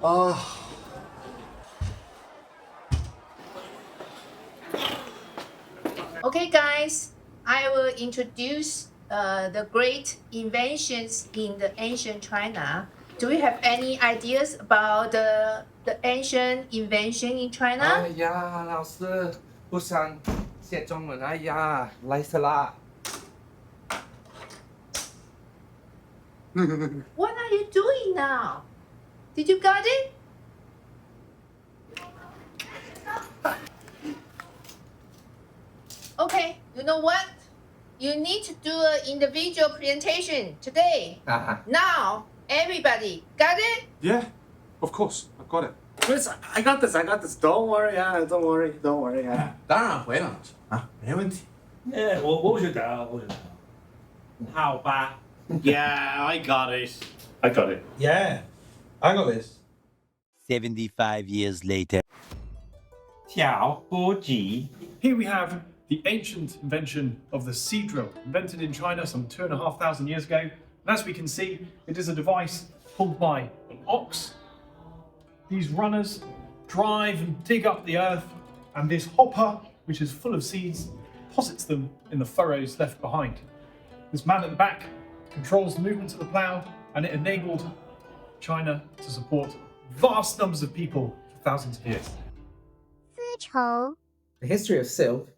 아, Okay, guys, I will introduce the great inventions in the ancient China. Do you have any ideas about the ancient invention in China? 哎呀，老师不想写中文，哎呀，来死啦！ What are you doing now? Did you got it? Okay, you know what? You need to do an individual presentation today. Now, everybody, got it? Yeah, of course, I've got it. Chris, I got this. Don't worry, don't worry. 当然会了啊，没问题。我知道，好吧。Yeah, I got it. Yeah, I got this. 75 years later. 挑拨机 Here we have the ancient invention of the sea drill, invented in China some 2,500 years ago. And as we can see, it is a device pulled by an ox. These runners drive and dig up the earth, and this hopper, which is full of seeds, deposits them in the furrows left behind. This man at the back controls the movement of the plough, and it enabled China to support vast numbers of people for thousands of years. The history of silk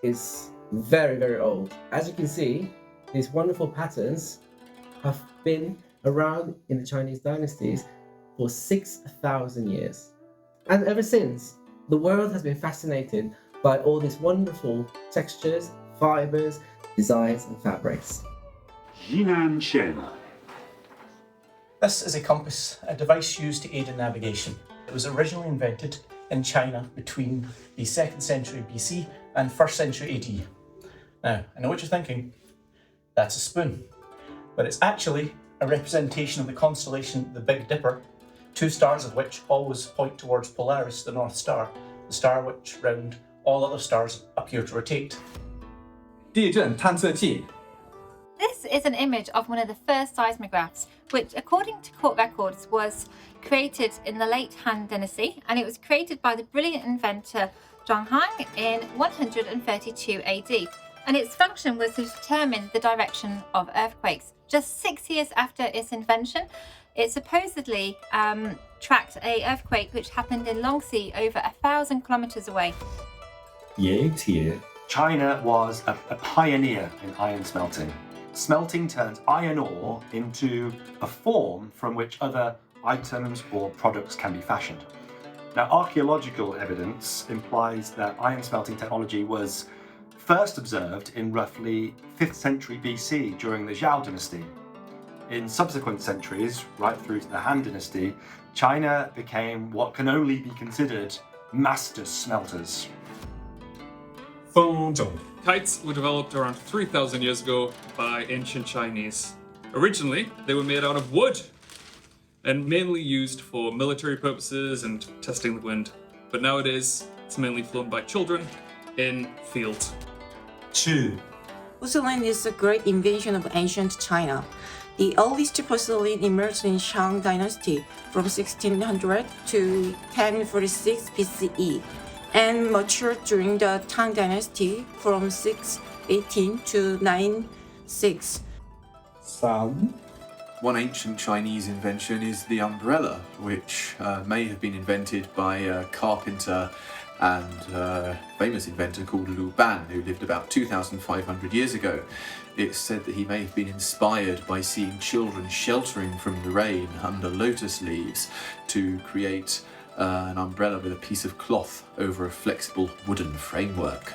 is very, very old. As you can see, these wonderful patterns have been around in the Chinese dynasties for 6,000 years. And ever since, the world has been fascinated by all these wonderful textures, fibers, designs, and fabrics. Jinan Shen. This is a compass, a device used to aid in navigation. It was originally invented in China between the 2nd century BC and 1st century AD. Now, I know what you're thinking. That's a spoon. But it's actually a representation of the constellation the Big Dipper, 2 stars of which always point towards Polaris, the North Star, the star which round all other stars appear to rotate. 地震探测器 This is an image of one of the first seismographs, which, according to court records, was created in the late Han Dynasty, and it was created by the brilliant inventor Zhang Han in 132 AD. And its function was to determine the direction of earthquakes. Just 6 years after its invention, it supposedly tracked an earthquake which happened in Longxi over 1,000 kilometers away. China was a pioneer in iron smelting. Smelting turns iron ore into a form from which other items or products can be fashioned. Now, archaeological evidence implies that iron smelting technology was first observed in roughly 5th century BC during the Zhou dynasty. In subsequent centuries, right through to the Han dynasty, China became what can only be considered master smelters. 风筝 Kites were developed around 3,000 years ago by ancient Chinese. Originally, they were made out of wood and mainly used for military purposes and testing the wind. But nowadays, it's mainly flown by children in fields. 2 Porcelain is a great invention of ancient China. The earliest porcelain emerged in Shang Dynasty from 1600 to 1046 BCE and matured during the Tang Dynasty from 618 to 96. 3 One ancient Chinese invention is the umbrella, which may have been invented by a carpenter and famous inventor called Lu Ban, who lived about 2,500 years ago. It's said that he may have been inspired by seeing children sheltering from the rain under lotus leaves to create an umbrella with a piece of cloth over a flexible wooden framework.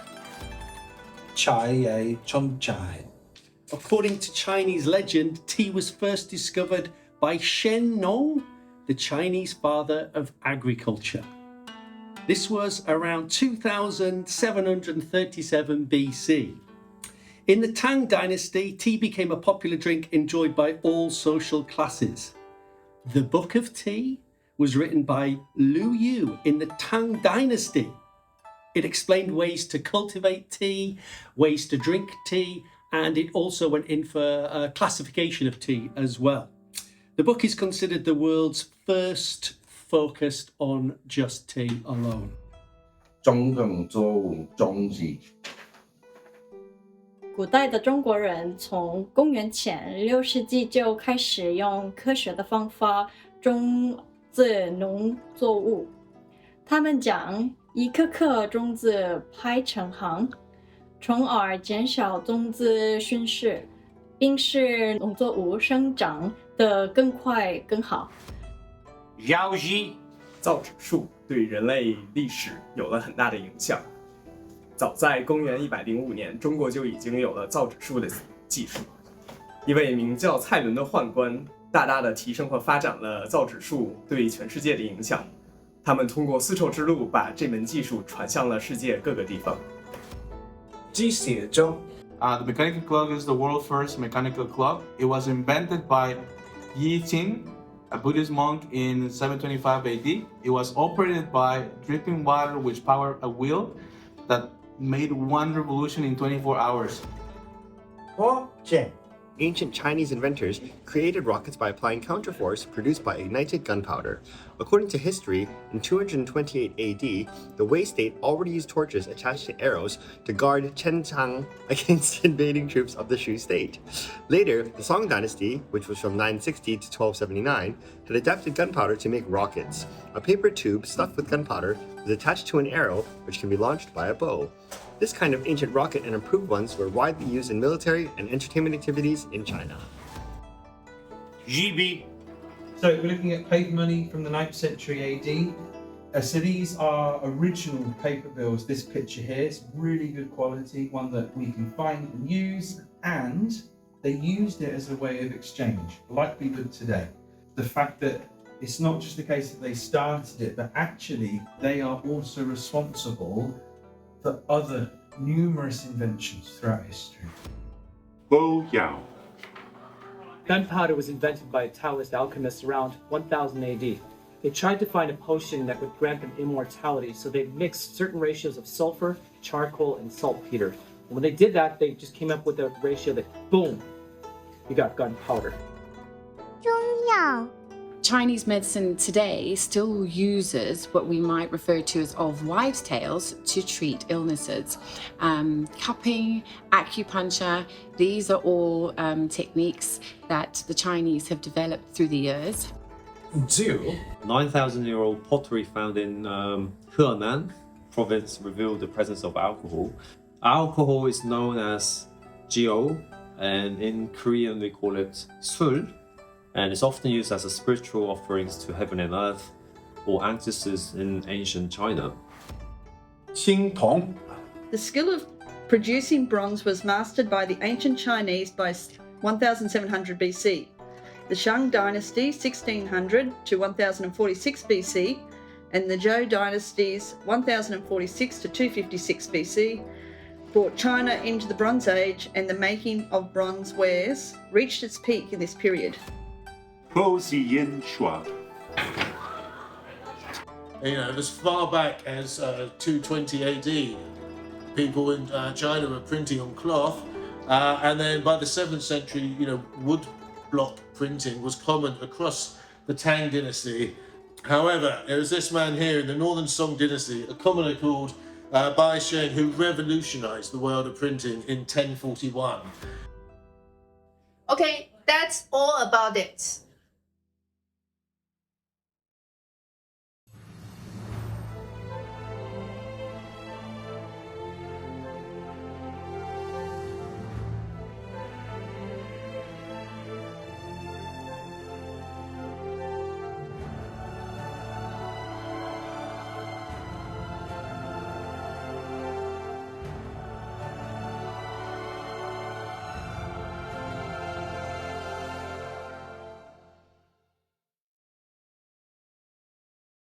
chai chom chai. According to Chinese legend, tea was first discovered by Shen Nong, the Chinese father of agriculture. This was around 2737 BC. In the Tang Dynasty, tea became a popular drink enjoyed by all social classes. The Book of Tea was written by Lu Yu in the Tang Dynasty. It explained ways to cultivate tea, ways to drink tea, and it also went in for classification of tea as well. The book is considered the world's first focused on just tea alone. 中等作物种植。古代的中国人从公元前6世纪就开始用科学的方法种植农作物。他们将一颗颗种子排成行，从而减少种子损失，并使农作物生长得更快更好。造纸术对人类历史有了很大的影响。早在公元105年，中国就已经有了造纸术的技术。一位名叫蔡伦的宦官，大大的提升和发展了造纸术对全世界的影响。他们通过丝绸之路把这门技术传向了世界各个地方。机写钟。The mechanical clock is the world's first mechanical clock. It was invented by Yi Qing, a Buddhist monk, in 725 AD. It was operated by dripping water which powered a wheel that made one revolution in 24 hours. Ancient Chinese inventors created rockets by applying counterforce produced by ignited gunpowder. According to history, in 228 AD, the Wei state already used torches attached to arrows to guard Chengchang against invading troops of the Shu state. Later, the Song dynasty, which was from 960 to 1279, had adapted gunpowder to make rockets. A paper tube stuffed with gunpowder was attached to an arrow, which can be launched by a bow. This kind of ancient rocket and improved ones were widely used in military and entertainment activities in China. GB. So we're looking at paper money from the 9th century AD. So these are original paper bills. This picture here is really good quality, one that we can find and use, and they used it as a way of exchange, like we would today. The fact that it's not just the case that they started it, but actually they are also responsible for other numerous inventions throughout history. Gunpowder was invented by Taoist alchemists around 1000 AD. They tried to find a potion that would grant them immortality, so they mixed certain ratios of sulfur, charcoal, and saltpeter. And when they did that, they just came up with a ratio that, boom, you got gunpowder. Chinese medicine today still uses what we might refer to as old wives' tales to treat illnesses. Cupping, acupuncture, these are all techniques that the Chinese have developed through the years. 9,000-year-old pottery found in Henan province revealed the presence of alcohol. Alcohol is known as jiu, and in Korean we call it sul. And it's often used as a spiritual offerings to heaven and earth or ancestors in ancient China. The skill of producing bronze was mastered by the ancient Chinese by 1700 BC. The Shang dynasty 1600 to 1046 BC and the Zhou dynasties 1046 to 256 BC brought China into the Bronze Age, and the making of bronze wares reached its peak in this period. As far back as 220 AD, people in China were printing on cloth, and then by the 7th century, wood block printing was common across the Tang dynasty. However, there was this man here in the Northern Song dynasty, a commoner called Bai Sheng, who revolutionized the world of printing in 1041. Okay, that's all about it.